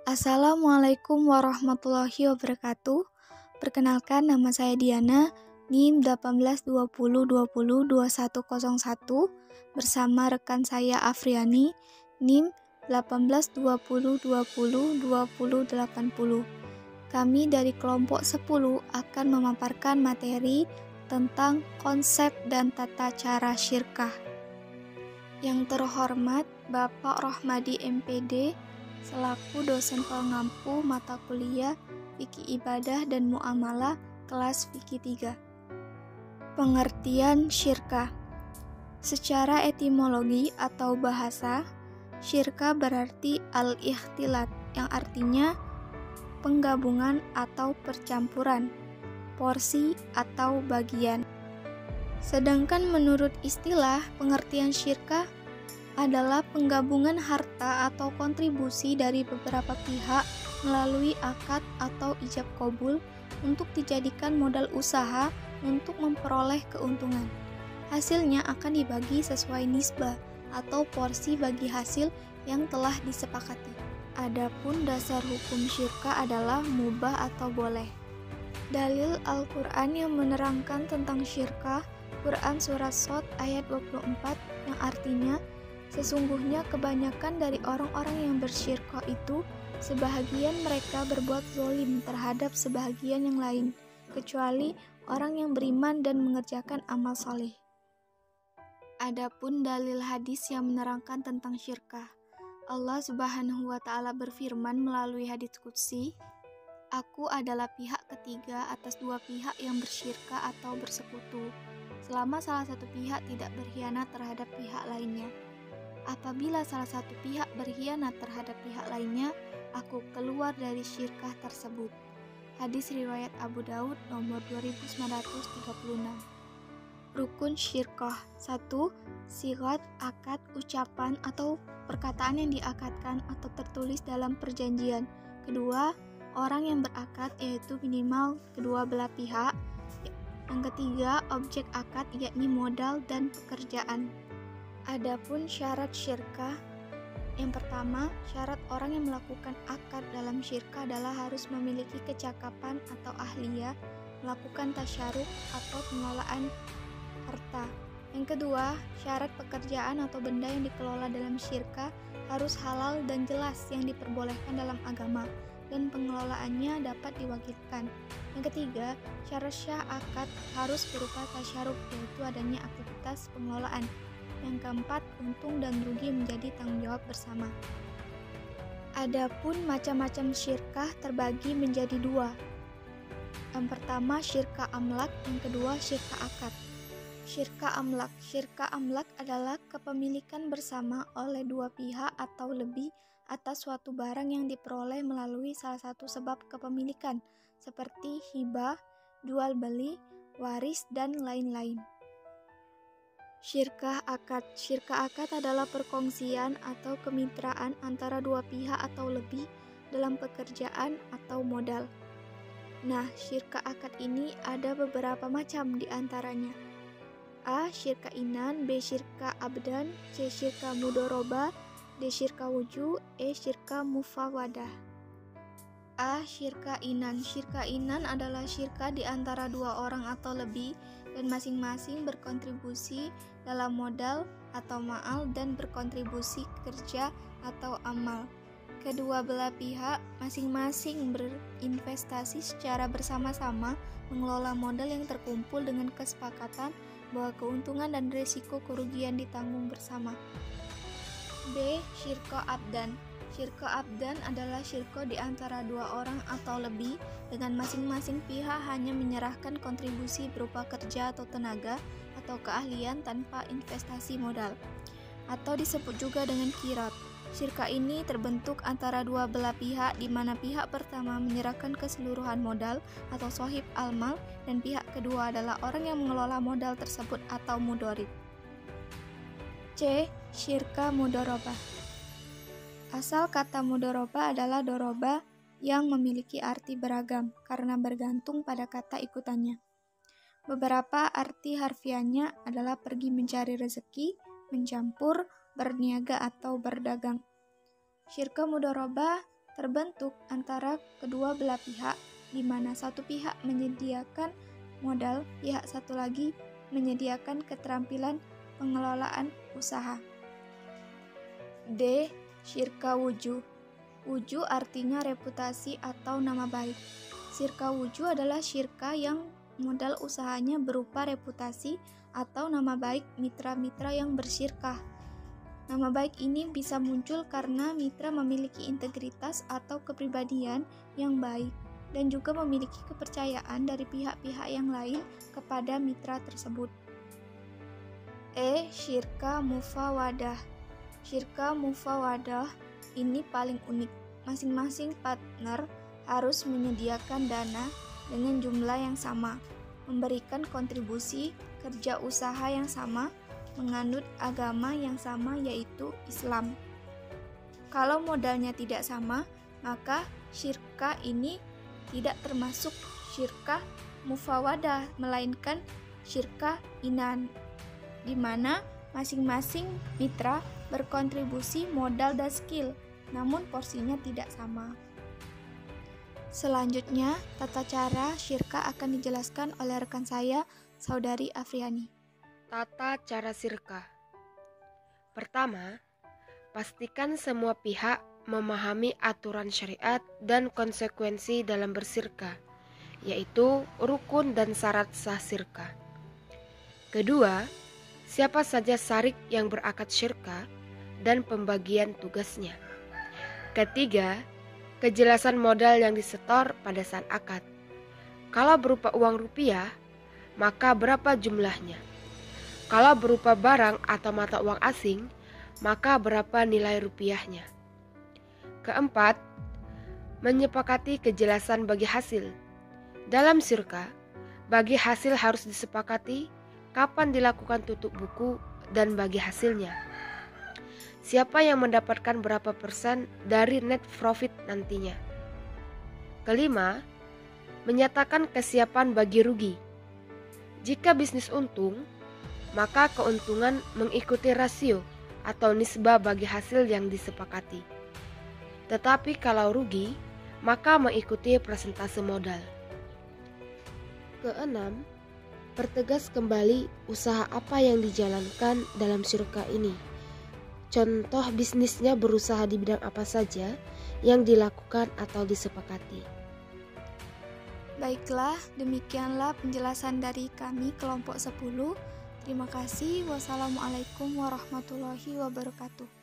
Assalamualaikum warahmatullahi wabarakatuh. Perkenalkan, nama saya Diana, NIM 1820202101 bersama rekan saya Afriani, NIM 1820202080. Kami dari kelompok 10 akan memaparkan materi tentang konsep dan tata cara syirkah. Yang terhormat Bapak Rohmadi MPD selaku dosen pengampu mata kuliah Fikih Ibadah dan Muamalah kelas Fikih 3. Pengertian syirkah. Secara etimologi atau bahasa, syirkah berarti al-ikhtilat, yang artinya penggabungan atau percampuran, porsi atau bagian. Sedangkan menurut istilah, pengertian syirkah adalah penggabungan harta atau kontribusi dari beberapa pihak melalui akad atau ijab qabul untuk dijadikan modal usaha untuk memperoleh keuntungan. Hasilnya akan dibagi sesuai nisbah atau porsi bagi hasil yang telah disepakati. Adapun dasar hukum syirkah adalah mubah atau boleh. Dalil Al-Quran yang menerangkan tentang syirkah, Quran Surat Shad ayat 24, yang artinya, sesungguhnya kebanyakan dari orang-orang yang bersyirkah itu, sebahagian mereka berbuat zalim terhadap sebahagian yang lain, kecuali orang yang beriman dan mengerjakan amal saleh. Adapun dalil hadis yang menerangkan tentang syirkah, Allah Subhanahu wa Ta'ala berfirman melalui hadis qudsi, "Aku adalah pihak ketiga atas dua pihak yang bersyirkah atau bersekutu, selama salah satu pihak tidak berkhianat terhadap pihak lainnya. Apabila salah satu pihak berkhianat terhadap pihak lainnya, aku keluar dari syirkah tersebut." Hadis riwayat Abu Daud nomor 2936. Rukun syirkah. 1. Sigat, akad, ucapan atau perkataan yang diakadkan atau tertulis dalam perjanjian. Kedua, orang yang berakad, yaitu minimal kedua belah pihak. Yang ketiga, objek akad, yakni modal dan pekerjaan. Adapun syarat syirkah, yang pertama, syarat orang yang melakukan akad dalam syirkah adalah harus memiliki kecakapan atau ahliyah melakukan tasyaruf atau pengelolaan harta. Yang kedua, syarat pekerjaan atau benda yang dikelola dalam syirkah harus halal dan jelas yang diperbolehkan dalam agama, dan pengelolaannya dapat diwakilkan. Yang ketiga, syarat syah akad harus berupa tasyaruf, yaitu adanya aktivitas pengelolaan. Yang keempat, untung dan rugi menjadi tanggung jawab bersama. Adapun macam-macam syirkah terbagi menjadi dua. Yang pertama, syirkah amlak, yang kedua, syirkah akad. Syirkah amlak. Syirkah amlak adalah kepemilikan bersama oleh dua pihak atau lebih atas suatu barang yang diperoleh melalui salah satu sebab kepemilikan, seperti hibah, jual beli, waris, dan lain-lain. Syirkah akad. Syirkah akad adalah perkongsian atau kemitraan antara dua pihak atau lebih dalam pekerjaan atau modal. Nah, syirkah akad ini ada beberapa macam di antaranya. A. Syirkah inan, B. Syirkah abdan, C. Syirkah mudoroba, D. Syirkah wuju, E. Syirkah mufawadah. A. Syirkah inan. Syirkah inan adalah syirkah di antara dua orang atau lebih dan masing-masing berkontribusi dalam modal atau ma'al dan berkontribusi kerja atau amal. Kedua belah pihak masing-masing berinvestasi secara bersama-sama mengelola modal yang terkumpul dengan kesepakatan bahwa keuntungan dan risiko kerugian ditanggung bersama. B. Syirkah abdan. Syirkah abdan adalah syirkah di antara dua orang atau lebih dengan masing-masing pihak hanya menyerahkan kontribusi berupa kerja atau tenaga atau keahlian tanpa investasi modal, atau disebut juga dengan qirat. Syirkah ini terbentuk antara dua belah pihak di mana pihak pertama menyerahkan keseluruhan modal atau sohib al-mal dan pihak kedua adalah orang yang mengelola modal tersebut atau mudorib. C. Syirkah mudorobah. Asal kata mudoroba adalah doroba yang memiliki arti beragam karena bergantung pada kata ikutannya. Beberapa arti harfiahnya adalah pergi mencari rezeki, mencampur, berniaga atau berdagang. Syirkah mudharabah terbentuk antara kedua belah pihak, di mana satu pihak menyediakan modal, pihak satu lagi menyediakan keterampilan pengelolaan usaha. D. Syirka wujuh. Wujuh artinya reputasi atau nama baik. Syirka wujuh adalah syirka yang modal usahanya berupa reputasi atau nama baik mitra-mitra yang bersyirkah. Nama baik ini bisa muncul karena mitra memiliki integritas atau kepribadian yang baik dan juga memiliki kepercayaan dari pihak-pihak yang lain kepada mitra tersebut. E. Syirka mufawadah. Syirka mufawadah ini paling unik. Masing-masing partner harus menyediakan dana dengan jumlah yang sama, memberikan kontribusi kerja usaha yang sama, menganut agama yang sama yaitu Islam. Kalau modalnya tidak sama, maka syirka ini tidak termasuk syirka mufawadah, melainkan syirka inan, di mana masing-masing mitra berkontribusi modal dan skill, namun porsinya tidak sama. Selanjutnya, tata cara syirka akan dijelaskan oleh rekan saya, Saudari Afriani. Tata cara syirka. Pertama, pastikan semua pihak memahami aturan syariat dan konsekuensi dalam bersyirka, yaitu rukun dan syarat sah syirka. Kedua, siapa saja syarik yang berakad syirka dan pembagian tugasnya. Ketiga, kejelasan modal yang disetor pada saat akad. Kalau berupa uang rupiah, maka berapa jumlahnya? Kalau berupa barang atau mata uang asing, maka berapa nilai rupiahnya? Keempat, menyepakati kejelasan bagi hasil. Dalam syirka, bagi hasil harus disepakati kapan dilakukan tutup buku dan bagi hasilnya. Siapa yang mendapatkan berapa persen dari net profit nantinya. Kelima, menyatakan kesiapan bagi rugi. Jika bisnis untung, maka keuntungan mengikuti rasio atau nisbah bagi hasil yang disepakati. Tetapi kalau rugi, maka mengikuti persentase modal. Keenam, pertegas kembali usaha apa yang dijalankan dalam syirka ini. Contoh bisnisnya berusaha di bidang apa saja yang dilakukan atau disepakati. Baiklah, demikianlah penjelasan dari kami kelompok 10. Terima kasih. Wassalamualaikum warahmatullahi wabarakatuh.